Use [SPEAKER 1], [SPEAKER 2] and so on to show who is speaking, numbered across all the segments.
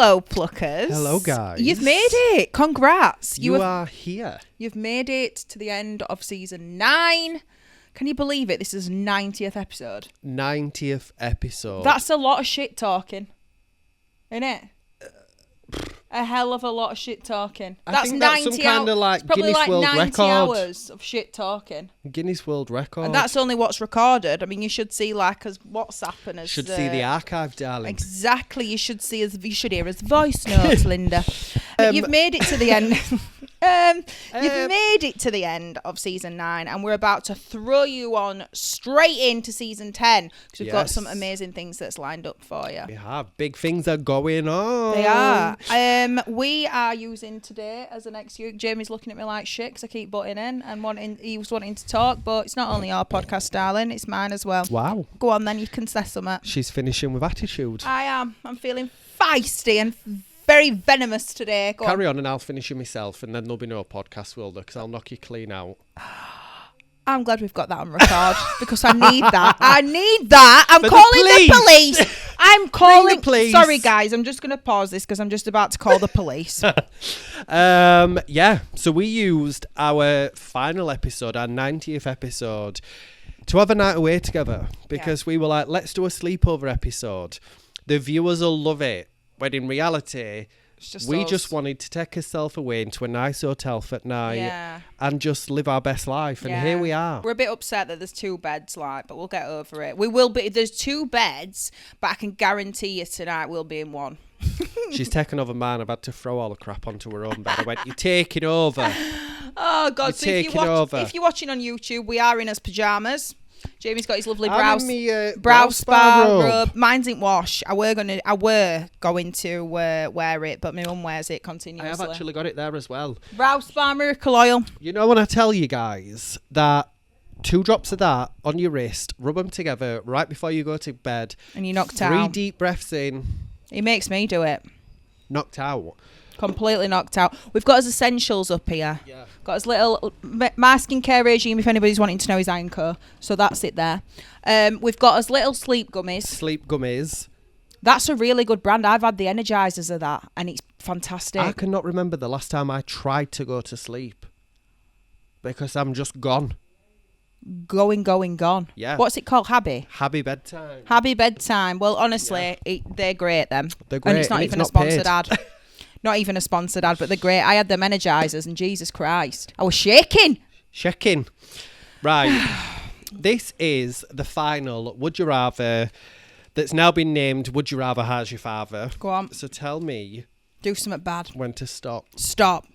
[SPEAKER 1] Hello, Pluckers.
[SPEAKER 2] Hello, guys.
[SPEAKER 1] You've made it. Congrats.
[SPEAKER 2] You are here.
[SPEAKER 1] You've made it to the end of season 9. Can you believe it? This is 90th episode.
[SPEAKER 2] 90th episode.
[SPEAKER 1] That's a lot of shit talking. Isn't it? A hell of a lot of shit talking.
[SPEAKER 2] That's 90 some kind of like
[SPEAKER 1] probably
[SPEAKER 2] Guinness
[SPEAKER 1] like
[SPEAKER 2] World
[SPEAKER 1] 90
[SPEAKER 2] Record.
[SPEAKER 1] hours of shit talking.
[SPEAKER 2] Guinness World Record.
[SPEAKER 1] And that's only what's recorded. I mean, you should see like as WhatsApp and as...
[SPEAKER 2] Should see the archive, darling.
[SPEAKER 1] Exactly. You should hear his voice notes, Linda. You've made it to the end. You've made it to the end of season 9, and we're about to throw you on straight into season 10 because we've got some amazing things that's lined up for you.
[SPEAKER 2] We have. Big things are going on.
[SPEAKER 1] They are. We are using today as an excuse. Jamie's looking at me like shit because I keep butting in and he was wanting to talk, but it's not only our podcast, darling, it's mine as well.
[SPEAKER 2] Wow.
[SPEAKER 1] Go on then, you can say something.
[SPEAKER 2] She's finishing with attitude.
[SPEAKER 1] I am. I'm feeling feisty and very venomous today.
[SPEAKER 2] Carry on and I'll finish it myself, and then there'll be no podcast, will there? Because I'll knock you clean out.
[SPEAKER 1] I'm glad we've got that on record because I need that. I'm calling the police. I'm calling
[SPEAKER 2] the police.
[SPEAKER 1] Sorry, guys. I'm just going to pause this because I'm just about to call the police.
[SPEAKER 2] Yeah. So we used our final episode, our 90th episode, to have a night away together because we were like, let's do a sleepover episode. The viewers will love it. When in reality, we just wanted to take ourselves away into a nice hotel for night and just live our best life. And here we are.
[SPEAKER 1] We're a bit upset that there's 2 beds, but we'll get over it. We will be. There's 2 beds, but I can guarantee you tonight we'll be in one.
[SPEAKER 2] She's taken over mine. I've had to throw all the crap onto her own bed. I went, you're taking over.
[SPEAKER 1] Oh, God.
[SPEAKER 2] You're
[SPEAKER 1] if you're watching on YouTube, we are in his pyjamas. Jamie's got his lovely
[SPEAKER 2] brow
[SPEAKER 1] spa robe. Mine's in wash. I were going to wear it, but my mum wears it continuously.
[SPEAKER 2] I have actually got it there as well.
[SPEAKER 1] Brow spa miracle oil.
[SPEAKER 2] You know when I tell you guys that 2 drops of that on your wrist, rub them together right before you go to bed,
[SPEAKER 1] and you're knocked
[SPEAKER 2] 3
[SPEAKER 1] out.
[SPEAKER 2] 3 deep breaths in.
[SPEAKER 1] He makes me do it.
[SPEAKER 2] Knocked out. Completely
[SPEAKER 1] knocked out. We've got his essentials up here. Yeah. Got his little my skincare regime if anybody's wanting to know his Anchor. So that's it there. We've got his little sleep gummies.
[SPEAKER 2] Sleep gummies.
[SPEAKER 1] That's a really good brand. I've had the Energizers of that and it's fantastic.
[SPEAKER 2] I cannot remember the last time I tried to go to sleep because I'm just gone.
[SPEAKER 1] Gone.
[SPEAKER 2] Yeah.
[SPEAKER 1] What's it called? Happy bedtime. Well, honestly, they're great then.
[SPEAKER 2] They're great.
[SPEAKER 1] And it's not even a sponsored ad. Not even a sponsored ad, but they're great. I had them Energizers and Jesus Christ, I was shaking.
[SPEAKER 2] Right. This is the final Would You Rather that's now been named Would You Rather Has Your Father.
[SPEAKER 1] Go on.
[SPEAKER 2] So tell me.
[SPEAKER 1] Do something bad.
[SPEAKER 2] When to stop.
[SPEAKER 1] Stop.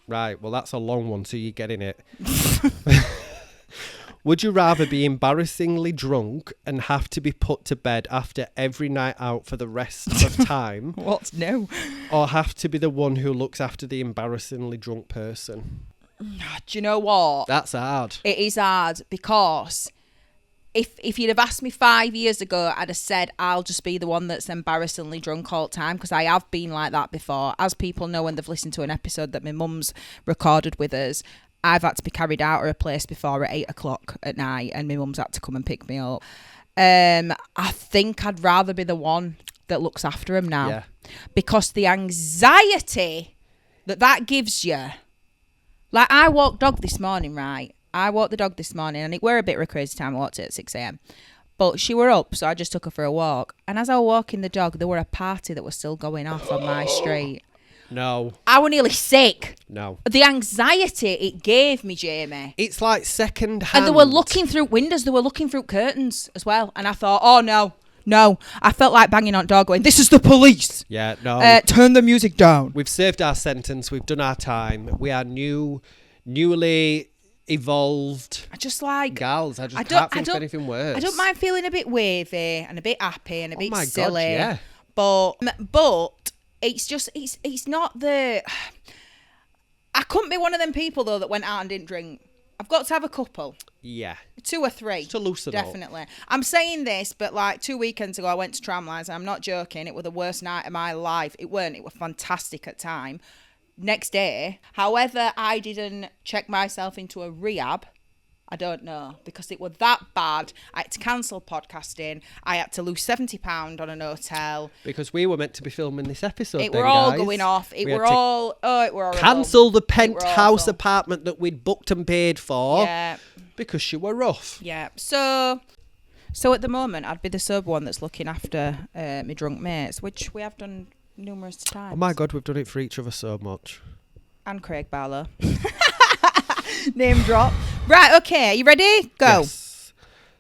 [SPEAKER 2] Right. Well, that's a long one, so you're getting it. Would you rather be embarrassingly drunk and have to be put to bed after every night out for the rest of time?
[SPEAKER 1] What? No.
[SPEAKER 2] Or have to be the one who looks after the embarrassingly drunk person?
[SPEAKER 1] Do you know what?
[SPEAKER 2] That's hard.
[SPEAKER 1] It is hard because if you'd have asked me 5 years ago, I'd have said I'll just be the one that's embarrassingly drunk all the time because I have been like that before. As people know when they've listened to an episode that my mum's recorded with us, I've had to be carried out of a place before at 8 o'clock at night and my mum's had to come and pick me up. I think I'd rather be the one that looks after him now. Yeah. Because the anxiety that gives you. Like, I walked dog this morning, right? I walked the dog this morning and it were a bit of a crazy time. I walked it at 6 a.m. But she were up, so I just took her for a walk. And as I was walking the dog, there were a party that was still going off on my street.
[SPEAKER 2] No.
[SPEAKER 1] I was nearly sick.
[SPEAKER 2] No.
[SPEAKER 1] The anxiety it gave me, Jamie.
[SPEAKER 2] It's like second hand.
[SPEAKER 1] And they were looking through windows. They were looking through curtains as well. And I thought, oh, no. I felt like banging on door going, this is the police.
[SPEAKER 2] Yeah, no.
[SPEAKER 1] Turn the music down.
[SPEAKER 2] We've served our sentence. We've done our time. We are newly evolved.
[SPEAKER 1] I just like...
[SPEAKER 2] gals. I can't think of anything worse.
[SPEAKER 1] I don't mind feeling a bit wavy and a bit happy and a bit silly.
[SPEAKER 2] God, yeah.
[SPEAKER 1] But... It's not the... I couldn't be one of them people, though, that went out and didn't drink. I've got to have a couple.
[SPEAKER 2] Yeah.
[SPEAKER 1] 2 or 3.
[SPEAKER 2] Just to loosen up.
[SPEAKER 1] Definitely. I'm saying this, but like 2 weekends ago, I went to Tramlines, and I'm not joking. It was the worst night of my life. It was fantastic at time. Next day, however, I didn't check myself into a rehab. I don't know, because it was that bad. I had to cancel podcasting. I had to lose £70 on an hotel.
[SPEAKER 2] Because we were meant to be filming this episode.
[SPEAKER 1] It were all going off. It were all
[SPEAKER 2] cancel the penthouse apartment that we'd booked and paid for.
[SPEAKER 1] Yeah.
[SPEAKER 2] Because you were rough.
[SPEAKER 1] Yeah. So at the moment, I'd be the sober one that's looking after my drunk mates, which we have done numerous times.
[SPEAKER 2] Oh my God, we've done it for each other so much.
[SPEAKER 1] And Craig Barlow. Name drop. Right, okay, you ready? Go.
[SPEAKER 2] Yes.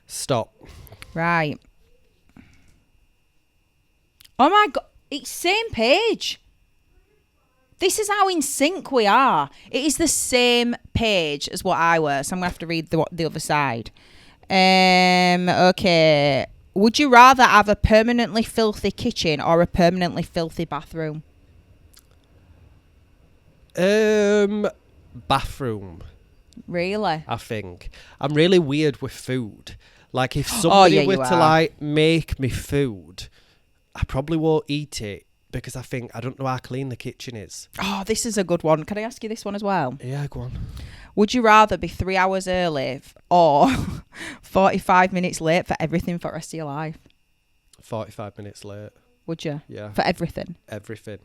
[SPEAKER 2] Stop.
[SPEAKER 1] Right. Oh my God, it's same page. This is how in sync we are. It is the same page as what I were, so I'm going to have to read the other side. Okay. Would you rather have a permanently filthy kitchen or a permanently filthy bathroom?
[SPEAKER 2] Bathroom.
[SPEAKER 1] Really?
[SPEAKER 2] I think. I'm really weird with food. Like, if somebody were to, like, make me food, I probably won't eat it because I think I don't know how clean the kitchen is.
[SPEAKER 1] Oh, this is a good one. Can I ask you this one as well?
[SPEAKER 2] Yeah, go on.
[SPEAKER 1] Would you rather be 3 hours early or 45 minutes late for everything for the rest of your life?
[SPEAKER 2] 45 minutes late.
[SPEAKER 1] Would you?
[SPEAKER 2] Yeah.
[SPEAKER 1] For everything?
[SPEAKER 2] Everything.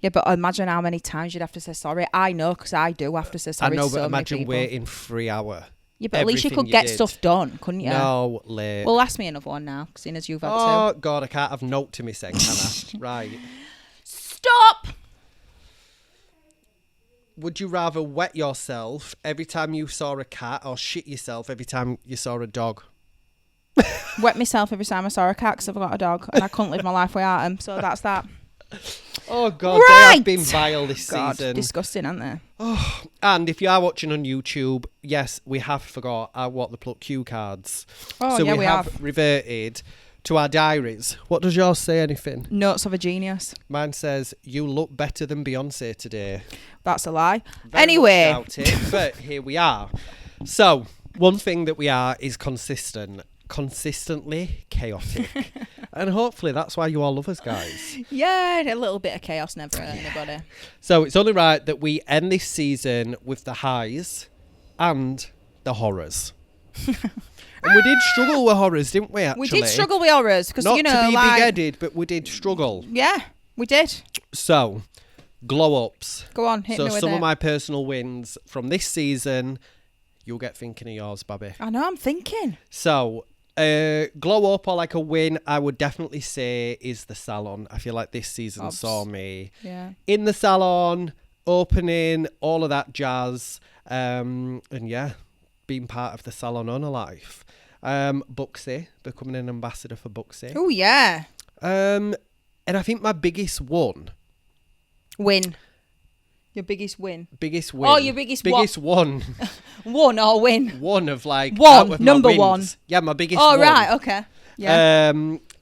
[SPEAKER 1] Yeah, but imagine how many times you'd have to say sorry. I know, because I do have to say sorry.
[SPEAKER 2] I know,
[SPEAKER 1] to so
[SPEAKER 2] but imagine
[SPEAKER 1] many people.
[SPEAKER 2] waiting 3 hours.
[SPEAKER 1] Yeah, but at least you could get stuff done, couldn't you?
[SPEAKER 2] No, late.
[SPEAKER 1] Well, ask me another one now, seeing as you've had two.
[SPEAKER 2] Oh, God, I can't have note to me saying, can I? Right.
[SPEAKER 1] Stop!
[SPEAKER 2] Would you rather wet yourself every time you saw a cat or shit yourself every time you saw a dog?
[SPEAKER 1] Wet myself every time I saw a cat because I've got a dog and I couldn't live my life without him. So that's that.
[SPEAKER 2] Oh, God,
[SPEAKER 1] right.
[SPEAKER 2] They have been vile this season.
[SPEAKER 1] Disgusting, aren't they?
[SPEAKER 2] Oh, and if you are watching on YouTube, yes, we have forgot what the Pluck cue cards.
[SPEAKER 1] Oh,
[SPEAKER 2] so
[SPEAKER 1] yeah,
[SPEAKER 2] we have reverted to our diaries. What does yours say, anything?
[SPEAKER 1] Notes of a genius.
[SPEAKER 2] Mine says, you look better than Beyonce today.
[SPEAKER 1] That's a lie.
[SPEAKER 2] Very
[SPEAKER 1] anyway.
[SPEAKER 2] much doubt it, but here we are. So, one thing that we are is consistently chaotic. And hopefully that's why you all love us, guys.
[SPEAKER 1] Yeah, a little bit of chaos never hurt anybody.
[SPEAKER 2] So it's only right that we end this season with the highs and the horrors. And we did struggle with horrors, didn't we, actually?
[SPEAKER 1] We did struggle with horrors. Because,
[SPEAKER 2] Not
[SPEAKER 1] you know,
[SPEAKER 2] to be
[SPEAKER 1] like,
[SPEAKER 2] big-headed, but we did struggle.
[SPEAKER 1] Yeah, we did.
[SPEAKER 2] So, glow-ups.
[SPEAKER 1] Go on, hit me with it.
[SPEAKER 2] So some of my personal wins from this season, you'll get thinking of yours, Babby.
[SPEAKER 1] I know, I'm thinking.
[SPEAKER 2] So, glow up or like a win, I would definitely say is the salon. I feel like this season saw me in the salon, opening, all of that jazz, and yeah, being part of the salon owner life. Buxy, becoming an ambassador for Buxy.
[SPEAKER 1] Oh yeah.
[SPEAKER 2] And I think my biggest win.
[SPEAKER 1] Your biggest win.
[SPEAKER 2] Biggest win.
[SPEAKER 1] Oh, your biggest
[SPEAKER 2] one.
[SPEAKER 1] One or win.
[SPEAKER 2] One of like
[SPEAKER 1] one. Number one.
[SPEAKER 2] Yeah, my biggest.
[SPEAKER 1] Oh
[SPEAKER 2] one.
[SPEAKER 1] right, okay. Yeah.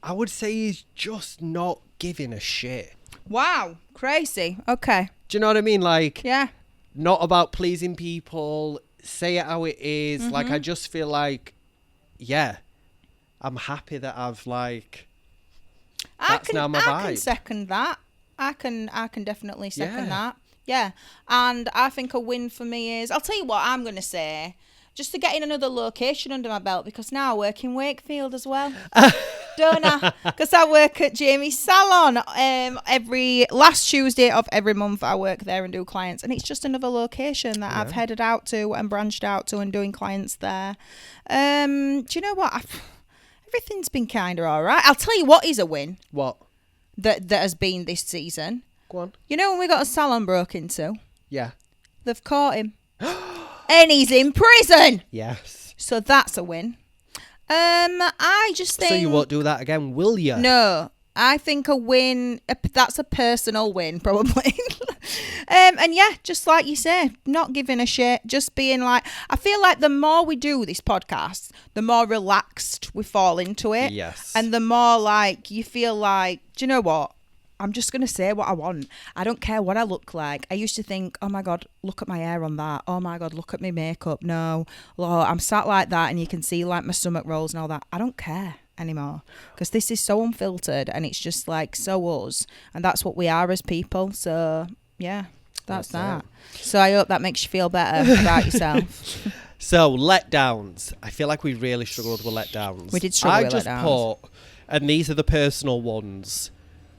[SPEAKER 2] I would say he's just not giving a shit.
[SPEAKER 1] Wow, crazy. Okay.
[SPEAKER 2] Do you know what I mean? Like,
[SPEAKER 1] yeah.
[SPEAKER 2] Not about pleasing people. Say it how it is.
[SPEAKER 1] Mm-hmm.
[SPEAKER 2] Like, I just feel like, yeah, I'm happy that I've like. That's now my vibe.
[SPEAKER 1] I can second that. I can definitely second that. Yeah, and I think a win for me is, I'll tell you what I'm going to say, just to get in another location under my belt, because now I work in Wakefield as well, don't I? Because I work at Jamie's salon every last Tuesday of every month. I work there and do clients, and it's just another location that I've headed out to and branched out to and doing clients there. Do you know what? Everything's been kind of all right. I'll tell you what is a win.
[SPEAKER 2] What?
[SPEAKER 1] That has been this season.
[SPEAKER 2] Go on.
[SPEAKER 1] You know when we got a salon broke into?
[SPEAKER 2] Yeah.
[SPEAKER 1] They've caught him. And he's in prison.
[SPEAKER 2] Yes.
[SPEAKER 1] So that's a win. I just think...
[SPEAKER 2] So you won't do that again, will you?
[SPEAKER 1] No. I think a win, that's a personal win, probably. And yeah, just like you say, not giving a shit, just being like... I feel like the more we do this podcast, the more relaxed we fall into it.
[SPEAKER 2] Yes.
[SPEAKER 1] And the more like you feel like, do you know what? I'm just going to say what I want. I don't care what I look like. I used to think, oh my God, look at my hair on that. Oh my God, look at my makeup. No, Lord, I'm sat like that and you can see like my stomach rolls and all that. I don't care anymore because this is so unfiltered and it's just like so us. And that's what we are as people. So yeah, that's that. So I hope that makes you feel better about yourself.
[SPEAKER 2] So, letdowns. I feel like we really struggled with letdowns.
[SPEAKER 1] We did struggle with letdowns.
[SPEAKER 2] I just put, and these are the personal ones,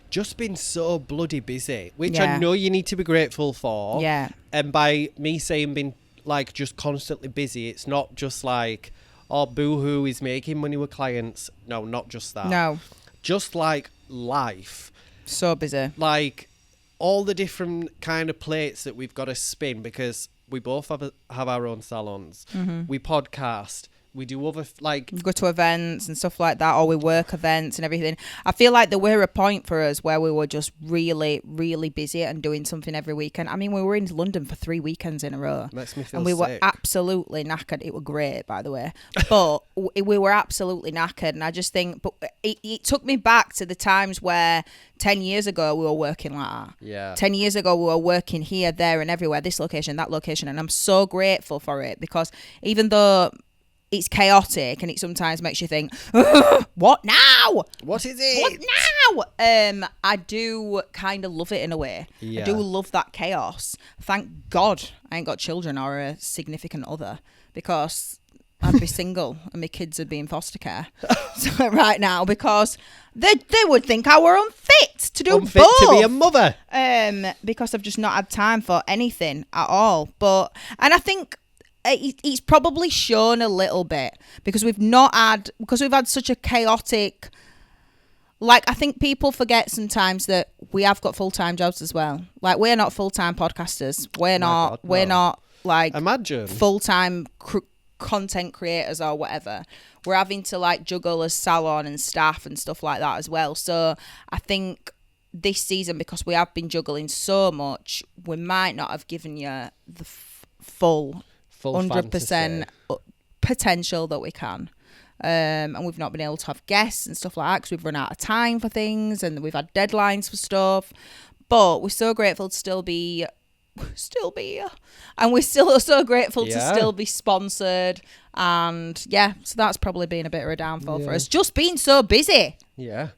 [SPEAKER 2] just been so bloody busy, which I know you need to be grateful for.
[SPEAKER 1] Yeah.
[SPEAKER 2] And by me saying being, like, just constantly busy, it's not just like, oh, boo-hoo, he's making money with clients. No, not just that.
[SPEAKER 1] No.
[SPEAKER 2] Just, like, life.
[SPEAKER 1] So busy.
[SPEAKER 2] Like, all the different kind of plates that we've got to spin, because we both have our own salons.
[SPEAKER 1] Mm-hmm.
[SPEAKER 2] We podcast. We do other, like...
[SPEAKER 1] We go to events and stuff like that, or we work events and everything. I feel like there were a point for us where we were just really, really busy and doing something every weekend. I mean, we were in London for 3 weekends in a row.
[SPEAKER 2] Makes me feel
[SPEAKER 1] and we
[SPEAKER 2] sick.
[SPEAKER 1] were absolutely knackered. It was great, by the way. But we were absolutely knackered. And I just think... But it took me back to the times where 10 years ago we were working like that.
[SPEAKER 2] Yeah.
[SPEAKER 1] 10 years ago we were working here, there and everywhere. This location, that location. And I'm so grateful for it, because even though... it's chaotic and it sometimes makes you think, what now?
[SPEAKER 2] What is it?
[SPEAKER 1] What now? I do kind of love it in a way.
[SPEAKER 2] Yeah.
[SPEAKER 1] I do love that chaos. Thank God I ain't got children or a significant other, because I'd be single and my kids would be in foster care so, right now, because they would think I were unfit to do
[SPEAKER 2] Unfit
[SPEAKER 1] both.
[SPEAKER 2] to be a mother.
[SPEAKER 1] Because I've just not had time for anything at all. And I think... it's probably shown a little bit because we've had such a chaotic, like, I think people forget sometimes that we have got full-time jobs as well. Like, we're not full-time podcasters. We're not like
[SPEAKER 2] imagine
[SPEAKER 1] full-time content creators or whatever. We're having to like juggle a salon and staff and stuff like that as well. So I think this season, because we have been juggling so much, we might not have given you the full 100%
[SPEAKER 2] fantasy.
[SPEAKER 1] potential that we can. And we've not been able to have guests and stuff like that because we've run out of time for things and we've had deadlines for stuff. But we're so grateful to still be here. And we're still so grateful to still be sponsored. And so that's probably been a bit of a downfall for us. Just being so busy.
[SPEAKER 2] Yeah.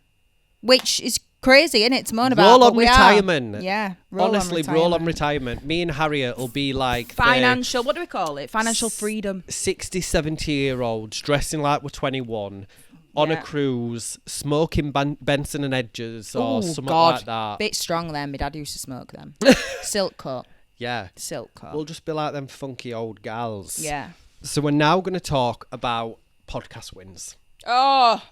[SPEAKER 1] Which is crazy, isn't it, to moan about?
[SPEAKER 2] Roll on retirement.
[SPEAKER 1] Yeah.
[SPEAKER 2] Honestly, roll on retirement. Me and Harriet will be like...
[SPEAKER 1] Financial, what do we call it? Financial freedom.
[SPEAKER 2] 60, 70-year-olds dressing like we're 21 on a cruise, smoking Benson and Edges or something like that.
[SPEAKER 1] Bit strong then. My dad used to smoke them. Silk cut.
[SPEAKER 2] Yeah.
[SPEAKER 1] Silk cut.
[SPEAKER 2] We'll just be like them funky old gals.
[SPEAKER 1] Yeah.
[SPEAKER 2] So we're now going to talk about podcast wins.
[SPEAKER 1] Oh,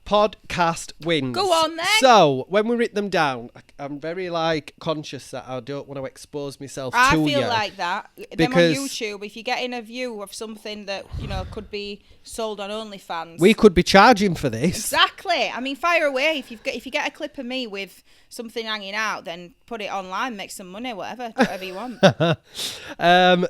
[SPEAKER 2] podcast wins.
[SPEAKER 1] go on then.
[SPEAKER 2] So when we write them down, I'm very like conscious that I don't want to expose myself to you.
[SPEAKER 1] I feel like that. Them on
[SPEAKER 2] because
[SPEAKER 1] YouTube, if you're getting a view of something that, you know, could be sold on OnlyFans.
[SPEAKER 2] we could be charging for this.
[SPEAKER 1] Exactly. I mean, fire away. If you get a clip of me with something hanging out, then put it online, make some money, whatever you want.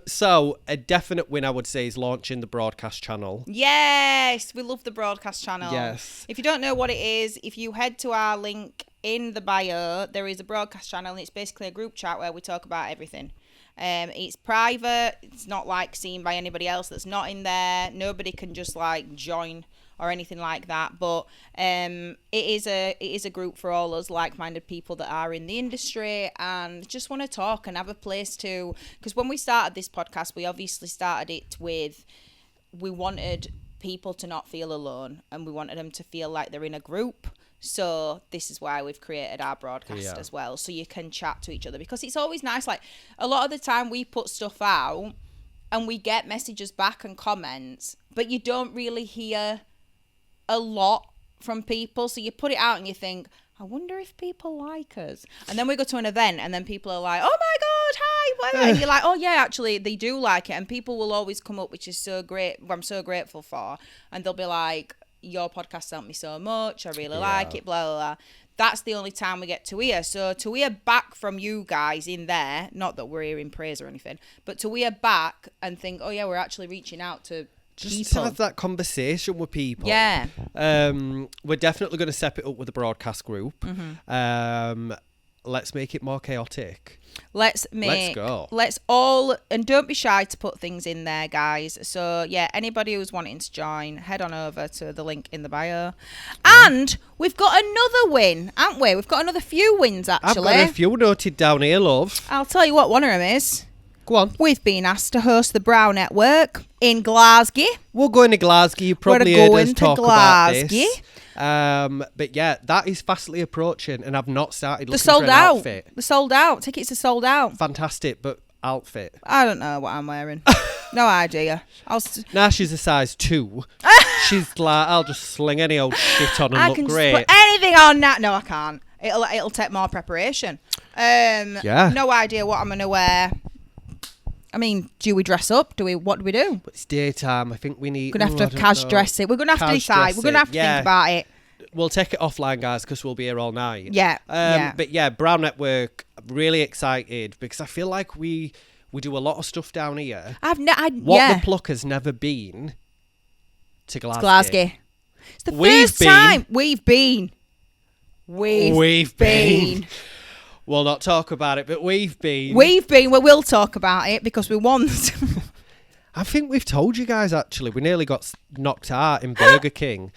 [SPEAKER 2] So a definite win, I would say, is launching the broadcast channel.
[SPEAKER 1] Yes, we love the broadcast channel.
[SPEAKER 2] Yes.
[SPEAKER 1] If you don't know what it is, if you head to our link in the bio, there is a broadcast channel, and it's basically a group chat where we talk about everything. It's private. It's not like seen by anybody else that's not in there. Nobody can just like join or anything like that. But it is a group for all us like-minded people that are in the industry and just want to talk and have a place to. Because when we started this podcast, we obviously started it with, we wanted people to not feel alone and we wanted them to feel like they're in a group. So this is why we've created our broadcast as well, so you can chat to each other, because it's always nice. Like, a lot of the time we put stuff out and we get messages back and comments, but you don't really hear a lot from people. So you put it out and you think, I wonder if people like us. And then we go to an event and then people are like, oh my God, hi, whatever. And you're like, oh yeah, actually they do like it. And people will always come up, which is so great, I'm so grateful for. And they'll be like, your podcast helped me so much, I really like it, blah, blah, blah. That's the only time we get to hear. So to hear back from you guys in there, not that we're hearing praise or anything, but to hear back and think, oh yeah, we're actually reaching out to
[SPEAKER 2] just
[SPEAKER 1] people.
[SPEAKER 2] to have that conversation with people.
[SPEAKER 1] Yeah.
[SPEAKER 2] We're definitely going to step it up with the broadcast group.
[SPEAKER 1] Mm-hmm.
[SPEAKER 2] Let's make it more chaotic.
[SPEAKER 1] Let's go. Let's all, and don't be shy to put things in there, guys. So yeah, anybody who's wanting to join, head on over to the link in the bio. And we've got another win, haven't we? We've got another few wins, actually.
[SPEAKER 2] I've got a few noted down here, love.
[SPEAKER 1] I'll tell you what one of them is.
[SPEAKER 2] Go on.
[SPEAKER 1] We've been asked to host the Brow Network in Glasgow.
[SPEAKER 2] We're going to Glasgow. You probably heard us talk about this. But yeah, that is fastly approaching, and I've not started looking for an outfit.
[SPEAKER 1] They're sold out. Tickets are sold out.
[SPEAKER 2] Fantastic, but outfit?
[SPEAKER 1] I don't know what I'm wearing. No idea.
[SPEAKER 2] Nah, she's a size 2. She's like, I'll just sling any old shit on and look great.
[SPEAKER 1] Put anything on that. No, I can't. It'll take more preparation. No idea what I'm gonna wear. I mean, do we dress up? What do we do?
[SPEAKER 2] It's daytime. I think we need.
[SPEAKER 1] We're gonna have to have cash dress it. We're gonna have to decide. We're gonna have to think about it.
[SPEAKER 2] We'll take it offline, guys, because we'll be here all night.
[SPEAKER 1] Yeah.
[SPEAKER 2] But yeah, Brown Network. Really excited because I feel like we do a lot of stuff down here. The Pluck has never been to Glasgow.
[SPEAKER 1] It's the first time we've been. We've been.
[SPEAKER 2] We'll not talk about it, but we've been.
[SPEAKER 1] We will talk about it because we want.
[SPEAKER 2] I think we've told you guys, actually. We nearly got knocked out in Burger King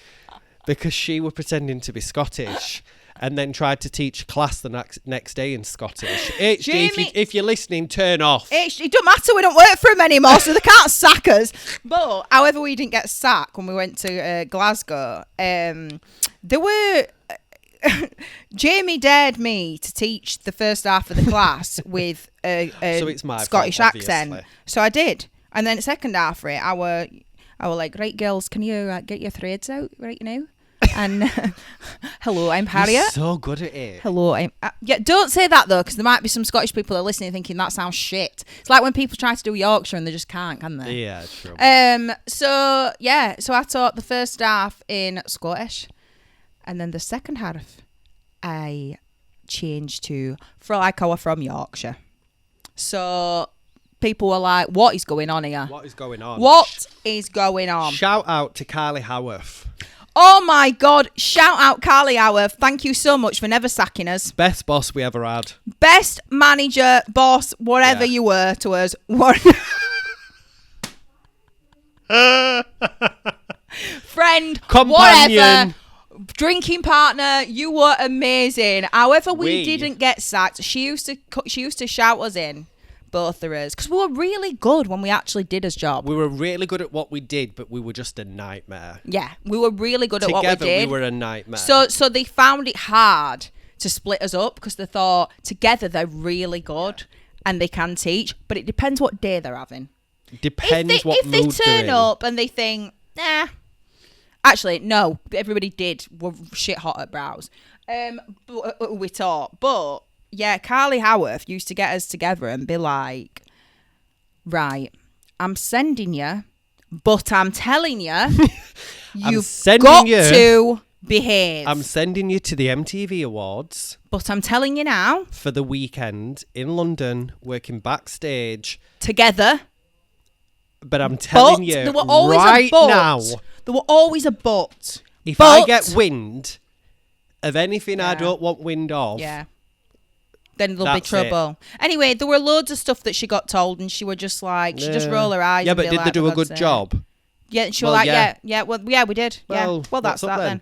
[SPEAKER 2] because she was pretending to be Scottish and then tried to teach a class the next day in Scottish. HD, if you're listening, turn off.
[SPEAKER 1] It don't matter. We don't work for him anymore, so they can't sack us. But, however, we didn't get sacked when we went to Glasgow. There were... Jamie dared me to teach the first half of the class with a
[SPEAKER 2] so it's my
[SPEAKER 1] Scottish
[SPEAKER 2] fault,
[SPEAKER 1] accent. So I did. And then the second half of it, I were like, right, girls, can you get your threads out right now? And hello, I'm Harriet.
[SPEAKER 2] You're so good at it.
[SPEAKER 1] Hello, I'm... yeah, don't say that, though, because there might be some Scottish people that are listening thinking that sounds shit. It's like when people try to do Yorkshire and they just can't, can they?
[SPEAKER 2] Yeah, true.
[SPEAKER 1] So I taught the first half in Scottish. And then the second half, I changed to from Yorkshire. So people were like, what is going on here?
[SPEAKER 2] What is going on?
[SPEAKER 1] What is going on?
[SPEAKER 2] Shout out to Carly Howarth.
[SPEAKER 1] Oh my God. Shout out Carly Howarth. Thank you so much for never sacking us.
[SPEAKER 2] Best boss we ever had.
[SPEAKER 1] Best manager, boss, whatever you were to us. Friend,
[SPEAKER 2] companion.
[SPEAKER 1] Whatever. Drinking partner, you were amazing. However, we didn't get sacked. She used to shout us in, both of us, because we were really good when we actually did his job.
[SPEAKER 2] We were really good at what we did, but we were just a nightmare.
[SPEAKER 1] Yeah, we were really good at what we did.
[SPEAKER 2] Together, we were a nightmare.
[SPEAKER 1] So they found it hard to split us up because they thought together they're really good and they can teach, but it depends what day they're having.
[SPEAKER 2] Depends what mood they're in. If they turn
[SPEAKER 1] up and they think, nah. Actually, no, everybody were shit hot at brows. But we taught. But, yeah, Carly Howarth used to get us together and be like, right, I'm sending you, but I'm telling you, you've got to behave.
[SPEAKER 2] I'm sending you to the MTV Awards.
[SPEAKER 1] But I'm telling you now.
[SPEAKER 2] For the weekend in London, working backstage.
[SPEAKER 1] Together.
[SPEAKER 2] But I'm telling you
[SPEAKER 1] there were always
[SPEAKER 2] right now.
[SPEAKER 1] There were always a but.
[SPEAKER 2] If I get wind of anything I don't want wind of,
[SPEAKER 1] then there'll be trouble. Anyway, there were loads of stuff that she got told, and she would just like, she just roll her eyes.
[SPEAKER 2] Yeah, but did they do a good job?
[SPEAKER 1] Yeah, and she was like, we did. Well, that's that then.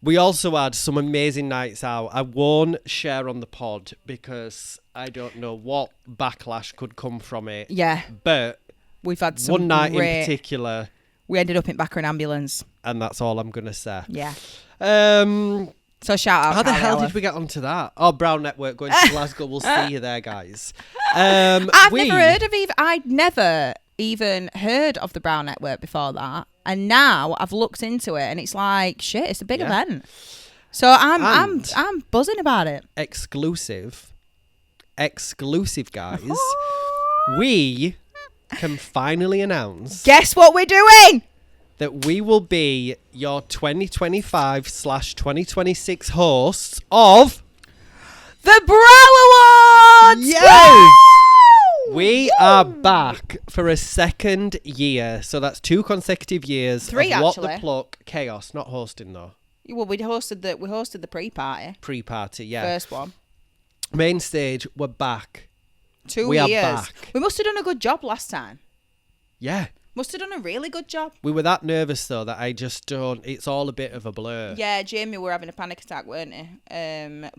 [SPEAKER 2] We also had some amazing nights out. I won't share on the pod because I don't know what backlash could come from it.
[SPEAKER 1] Yeah.
[SPEAKER 2] But
[SPEAKER 1] we've had some
[SPEAKER 2] one night in particular.
[SPEAKER 1] We ended up in back of an ambulance.
[SPEAKER 2] And that's all I'm going to say.
[SPEAKER 1] Yeah. So shout out.
[SPEAKER 2] How the hell did we get onto that? Oh, Brown Network going to Glasgow. We'll see you there, guys. I'd
[SPEAKER 1] never even heard of the Brown Network before that. And now I've looked into it and it's like, shit, it's a big event. So I'm buzzing about it.
[SPEAKER 2] Exclusive, guys. We can finally announce.
[SPEAKER 1] Guess what we're doing?
[SPEAKER 2] That we will be your 2025/2026 hosts of
[SPEAKER 1] the Brow Awards.
[SPEAKER 2] Yes. We are back for a second year. So that's 2 consecutive years.
[SPEAKER 1] 3
[SPEAKER 2] of
[SPEAKER 1] actually.
[SPEAKER 2] What the Pluck chaos, not hosting though.
[SPEAKER 1] Well, we hosted the pre-party.
[SPEAKER 2] Pre-party, yeah.
[SPEAKER 1] First one.
[SPEAKER 2] Main stage, we're back.
[SPEAKER 1] 2 years. We must have done a good job last time.
[SPEAKER 2] Yeah.
[SPEAKER 1] Must have done a really good job.
[SPEAKER 2] We were that nervous though that I just don't. It's all a bit of a blur.
[SPEAKER 1] Yeah, Jamie were having a panic attack, weren't he?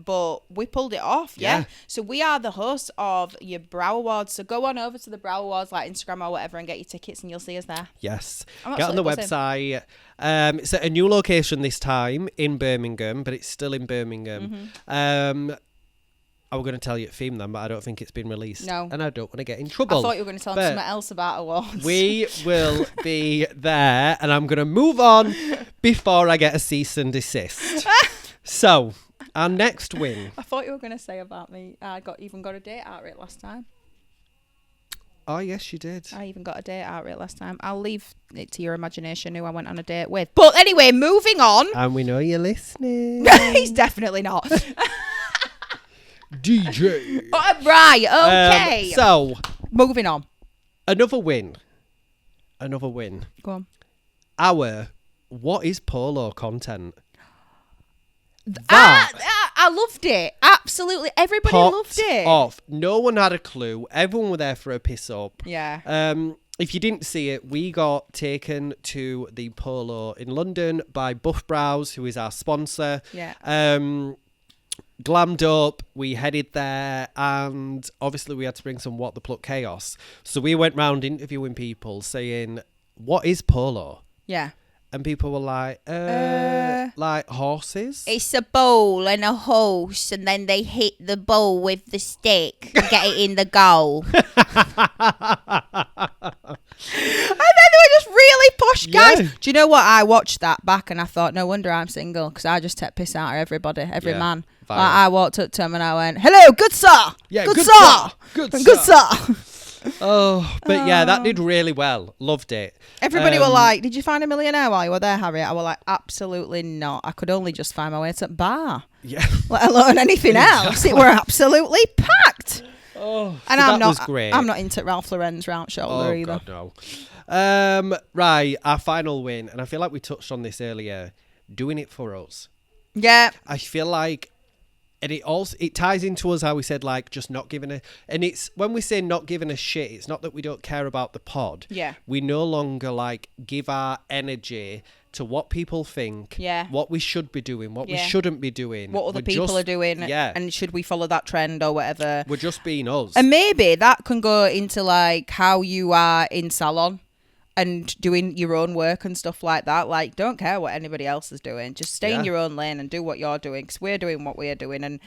[SPEAKER 1] But we pulled it off. Yeah. So we are the hosts of your Brow Awards. So go on over to the Brow Awards, like Instagram or whatever, and get your tickets, and you'll see us there.
[SPEAKER 2] Yes. Get on the website. It's at a new location this time in Birmingham, but it's still in Birmingham. I was going to tell you a theme then, but I don't think it's been released.
[SPEAKER 1] No.
[SPEAKER 2] And I don't want to get in trouble.
[SPEAKER 1] I thought you were going to tell me something else about awards.
[SPEAKER 2] We will be there, and I'm going to move on before I get a cease and desist. So, our next win.
[SPEAKER 1] I thought you were going to say about me. I even got a date out of it last time.
[SPEAKER 2] Oh, yes, you did.
[SPEAKER 1] I even got a date out of it last time. I'll leave it to your imagination who I went on a date with. But anyway, moving on.
[SPEAKER 2] And we know you're listening.
[SPEAKER 1] He's definitely not.
[SPEAKER 2] DJ.
[SPEAKER 1] Right, okay.
[SPEAKER 2] So,
[SPEAKER 1] moving on.
[SPEAKER 2] Another win.
[SPEAKER 1] Go on.
[SPEAKER 2] Our What is Polo content.
[SPEAKER 1] I loved it. Absolutely. Everybody loved it.
[SPEAKER 2] Off. No one had a clue. Everyone were there for a piss up.
[SPEAKER 1] Yeah.
[SPEAKER 2] If you didn't see it, we got taken to the Polo in London by Buff Brows, who is our sponsor.
[SPEAKER 1] Yeah.
[SPEAKER 2] Glammed up, we headed there, and obviously we had to bring some What the Pluck chaos. So we went round interviewing people saying, what is polo?
[SPEAKER 1] Yeah.
[SPEAKER 2] And people were like horses?
[SPEAKER 1] It's a bowl and a horse, and then they hit the bowl with the stick and get it in the goal. And then they were just really posh guys.
[SPEAKER 2] Yeah.
[SPEAKER 1] Do you know what? I watched that back and I thought, no wonder I'm single, because I just take piss out of everybody, every man. Like, I walked up to him and I went, hello, good sir.
[SPEAKER 2] Yeah,
[SPEAKER 1] good sir. Good sir.
[SPEAKER 2] Oh, but yeah, that did really well. Loved it.
[SPEAKER 1] Everybody were like, did you find a millionaire while you were there, Harriet? I was like, absolutely not. I could only just find my way to a bar.
[SPEAKER 2] Yeah.
[SPEAKER 1] Let alone anything else. It were absolutely packed.
[SPEAKER 2] Oh,
[SPEAKER 1] and
[SPEAKER 2] so
[SPEAKER 1] I'm not.
[SPEAKER 2] Was great.
[SPEAKER 1] I'm not into Ralph Lauren's round shoulder either.
[SPEAKER 2] God, no. Right, our final win, and I feel like we touched on this earlier. Doing it for us.
[SPEAKER 1] Yeah.
[SPEAKER 2] I feel like, and it ties into us how we said, like, just not giving a, and it's when we say not giving a shit, it's not that we don't care about the pod.
[SPEAKER 1] Yeah.
[SPEAKER 2] We no longer like give our energy to what people think.
[SPEAKER 1] Yeah.
[SPEAKER 2] What we should be doing, what we shouldn't be doing.
[SPEAKER 1] What other people are doing.
[SPEAKER 2] Yeah.
[SPEAKER 1] And should we follow that trend or whatever?
[SPEAKER 2] We're just being us.
[SPEAKER 1] And maybe that can go into like how you are in salon and doing your own work and stuff like that. Like, don't care what anybody else is doing. Just stay in your own lane and do what you're doing, because we're doing what we're doing. And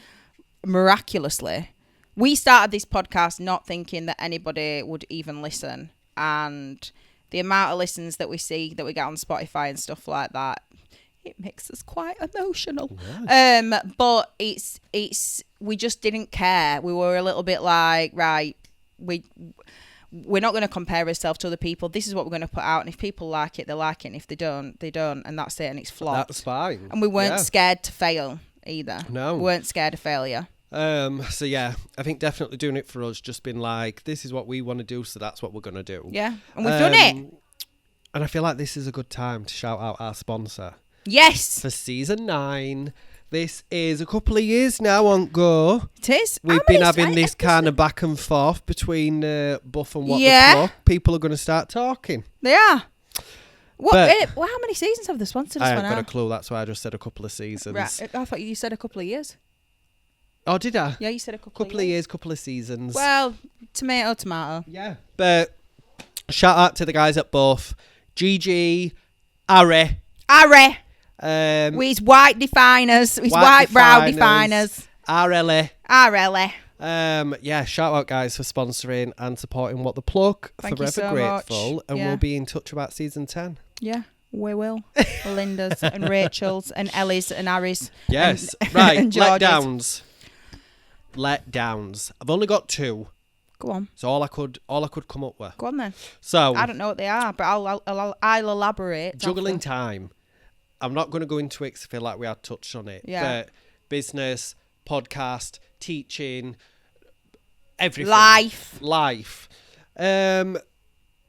[SPEAKER 1] miraculously, we started this podcast not thinking that anybody would even listen. And the amount of listens that we see, that we get on Spotify and stuff like that, it makes us quite emotional. Yes. But it's we just didn't care. We were a little bit like, right, we're not going to compare ourselves to other people. This is what we're going to put out. And if people like it, they like it. And if they don't, they don't. And that's it. And it's flopped.
[SPEAKER 2] That's fine.
[SPEAKER 1] And we weren't scared to fail either.
[SPEAKER 2] No.
[SPEAKER 1] We weren't scared of failure.
[SPEAKER 2] So yeah, I think definitely doing it for us, just been like, this is what we want to do, so that's what we're going to do.
[SPEAKER 1] Yeah. And we've done it.
[SPEAKER 2] And I feel like this is a good time to shout out our sponsor.
[SPEAKER 1] Yes.
[SPEAKER 2] For season 9. This is a couple of years now on go.
[SPEAKER 1] It is.
[SPEAKER 2] We've been having this kind of back and forth between Buff and What the Pluck. People are going to start talking.
[SPEAKER 1] They are. How many seasons have they sponsored us for now?
[SPEAKER 2] I haven't got a clue. That's why I just said a couple of seasons.
[SPEAKER 1] Right. I thought you said a couple of years.
[SPEAKER 2] Oh, did I?
[SPEAKER 1] Yeah, you said a couple
[SPEAKER 2] of years, couple of seasons.
[SPEAKER 1] Well, tomato.
[SPEAKER 2] Yeah. But shout out to the guys at Buff. GG, Harry.
[SPEAKER 1] With his white definers, his white brow definers.
[SPEAKER 2] RLA.
[SPEAKER 1] RLA.
[SPEAKER 2] Shout out guys for sponsoring and supporting What the Pluck.
[SPEAKER 1] Thank you
[SPEAKER 2] Forever
[SPEAKER 1] so
[SPEAKER 2] grateful.
[SPEAKER 1] much.
[SPEAKER 2] And we'll be in touch about season 10.
[SPEAKER 1] Yeah, we will. Linda's and Rachel's and Ellie's and Harry's.
[SPEAKER 2] Yes.
[SPEAKER 1] And,
[SPEAKER 2] right.
[SPEAKER 1] and
[SPEAKER 2] Letdowns. I've only got 2.
[SPEAKER 1] Go on.
[SPEAKER 2] So all I could come up with.
[SPEAKER 1] Go on then.
[SPEAKER 2] So
[SPEAKER 1] I don't know what they are, but I'll elaborate.
[SPEAKER 2] Juggling time. I'm not going to go into it because I feel like we had touched on it.
[SPEAKER 1] Yeah.
[SPEAKER 2] But business, podcast, teaching, everything. Life. Another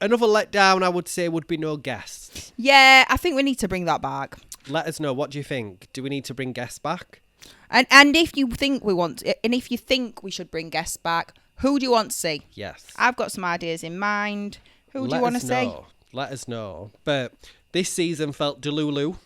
[SPEAKER 2] letdown, I would say, would be no guests.
[SPEAKER 1] Yeah, I think we need to bring that back.
[SPEAKER 2] Let us know. What do you think? Do we need to bring guests back?
[SPEAKER 1] And if you think if you think we should bring guests back, who do you want to see?
[SPEAKER 2] Yes.
[SPEAKER 1] I've got some ideas in mind. Who do you want to see?
[SPEAKER 2] Let us know. But this season felt delulu.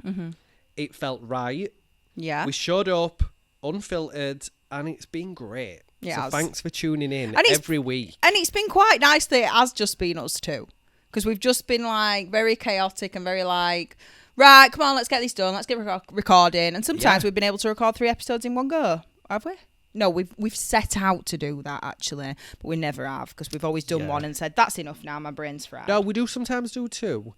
[SPEAKER 1] Mm-hmm.
[SPEAKER 2] It felt right.
[SPEAKER 1] Yeah.
[SPEAKER 2] We showed up unfiltered, and it's been great.
[SPEAKER 1] Yeah,
[SPEAKER 2] so thanks for tuning in
[SPEAKER 1] and
[SPEAKER 2] every week.
[SPEAKER 1] And it's been quite nice that it has just been us two. Because we've just been like very chaotic and very like, right, come on, let's get this done. Let's get recording. And sometimes we've been able to record 3 episodes in one go. Have we? No, we've set out to do that actually, but we never have because we've always done one and said, that's enough now, my brain's fried.
[SPEAKER 2] No, we do sometimes do 2.